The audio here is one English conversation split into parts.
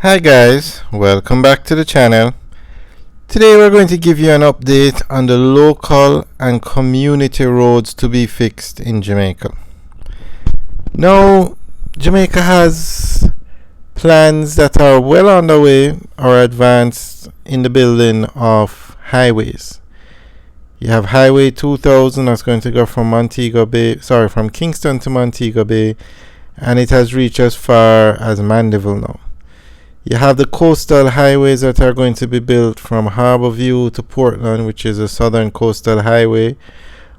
Hi guys, welcome back to the channel. Today we're going to give you an update on the local and community roads to be fixed in Jamaica. Now, Jamaica has plans that are well underway or advanced in the building of highways. You have Highway 2000 that's going to go from from Kingston to Montego Bay, and it has reached as far as Mandeville now. You have the coastal highways that are going to be built from Harbourview to Portland, which is a southern coastal highway.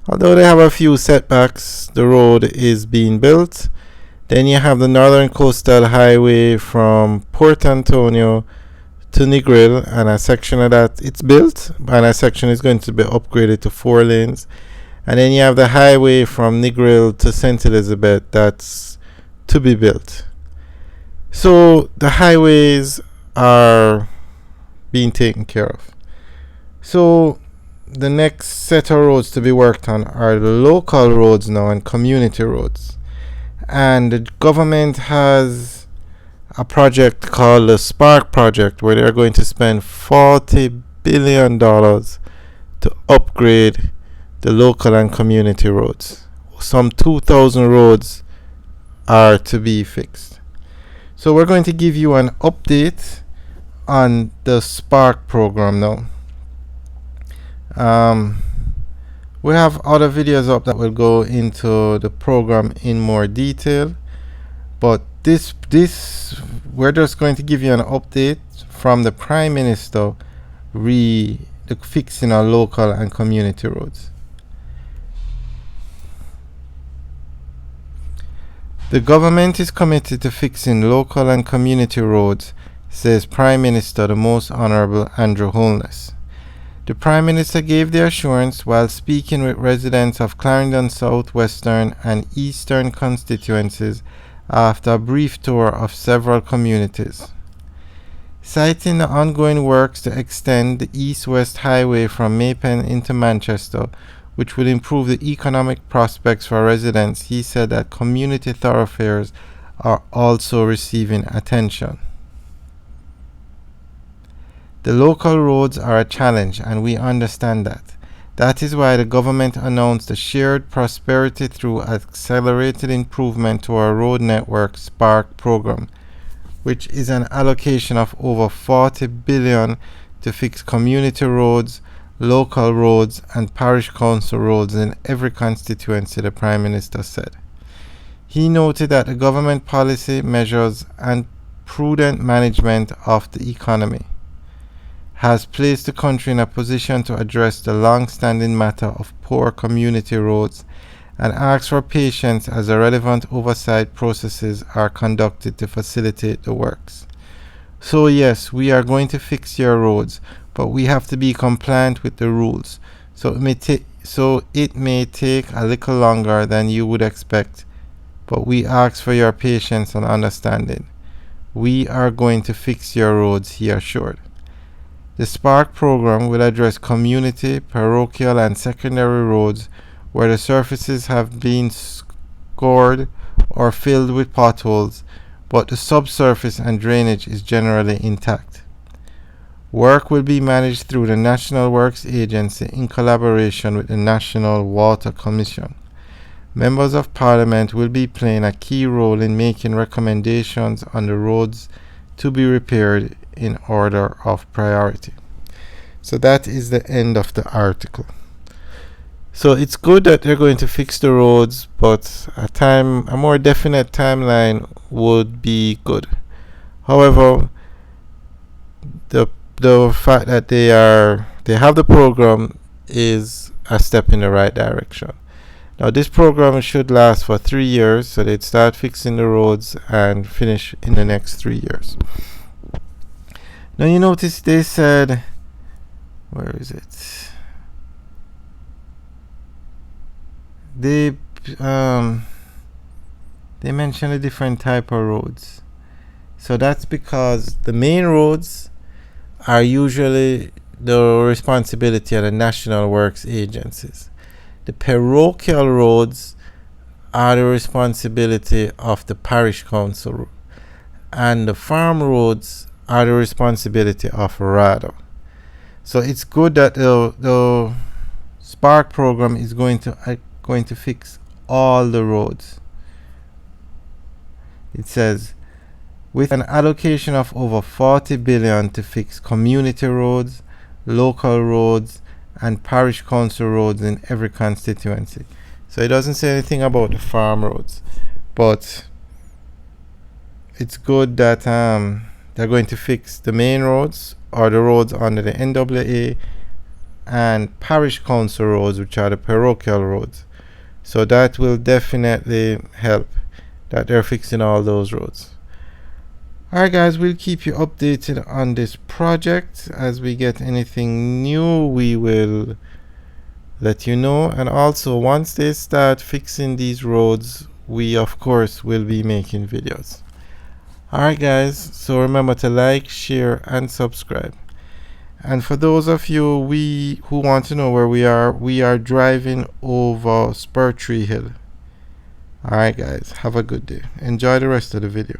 Although they have a few setbacks, the road is being built. Then you have the northern coastal highway from Port Antonio to Negril, and a section of that it's built, and a section is going to be upgraded to 4 lanes. And then you have the highway from Negril to St. Elizabeth that's to be built. So the highways are being taken care of. So the next set of roads to be worked on are the local roads now and community roads. And the government has a project called the Spark Project, where they're going to spend $40 billion to upgrade the local and community roads. Some 2,000 roads are to be fixed. So we're going to give you an update on the Spark program now. We have other videos up that will go into the program in more detail, but this we're just going to give you an update from the Prime Minister fixing our local and community roads. The government is committed to fixing local and community roads, says Prime Minister the Most Honourable Andrew Holness. The Prime Minister gave the assurance while speaking with residents of Clarendon South, Western and Eastern constituencies after a brief tour of several communities. Citing the ongoing works to extend the East-West Highway from Maypen into Manchester, which will improve the economic prospects for residents, he said that community thoroughfares are also receiving attention. The local roads are a challenge, and we understand that. That is why the government announced the Shared Prosperity through Accelerated Improvement to our Road Network Spark Program, which is an allocation of over $40 billion to fix community roads, local roads and parish council roads in every constituency, the Prime Minister said. He noted that the government policy measures and prudent management of the economy has placed the country in a position to address the long-standing matter of poor community roads, and asks for patience as the relevant oversight processes are conducted to facilitate the works. So yes, we are going to fix your roads, but we have to be compliant with the rules. So it may take a little longer than you would expect, but we ask for your patience and understanding. We are going to fix your roads, he assured. The Spark program will address community, parochial and secondary roads where the surfaces have been scored or filled with potholes, but the subsurface and drainage is generally intact. Work will be managed through the National Works Agency in collaboration with the National Water Commission. Members of Parliament will be playing a key role in making recommendations on the roads to be repaired in order of priority. So that is the end of the article. So it's good that they're going to fix the roads, but a more definite timeline would be good. However, the fact that they have the program is a step in the right direction. Now this program should last for 3 years, so they'd start fixing the roads and finish in the next 3 years. Now you notice they said, where is it? They mention a different type of roads. So that's because the main roads are usually the responsibility of the National Works Agencies. The parochial roads are the responsibility of the parish council, and the farm roads are the responsibility of RADA. So it's good that the Spark program is going to fix all the roads. It says, with an allocation of over 40 billion to fix community roads, local roads, and parish council roads in every constituency. So it doesn't say anything about the farm roads, but it's good that they're going to fix the main roads, or the roads under the NWA, and parish council roads, which are the parochial roads. So that will definitely help, that they're fixing all those roads. Alright guys, we'll keep you updated on this project. As we get anything new, we will let you know. And also, once they start fixing these roads, we of course will be making videos. Alright guys, so remember to like, share, and subscribe. And for those of you who want to know where we are driving over Spur Tree Hill. Alright guys, have a good day. Enjoy the rest of the video.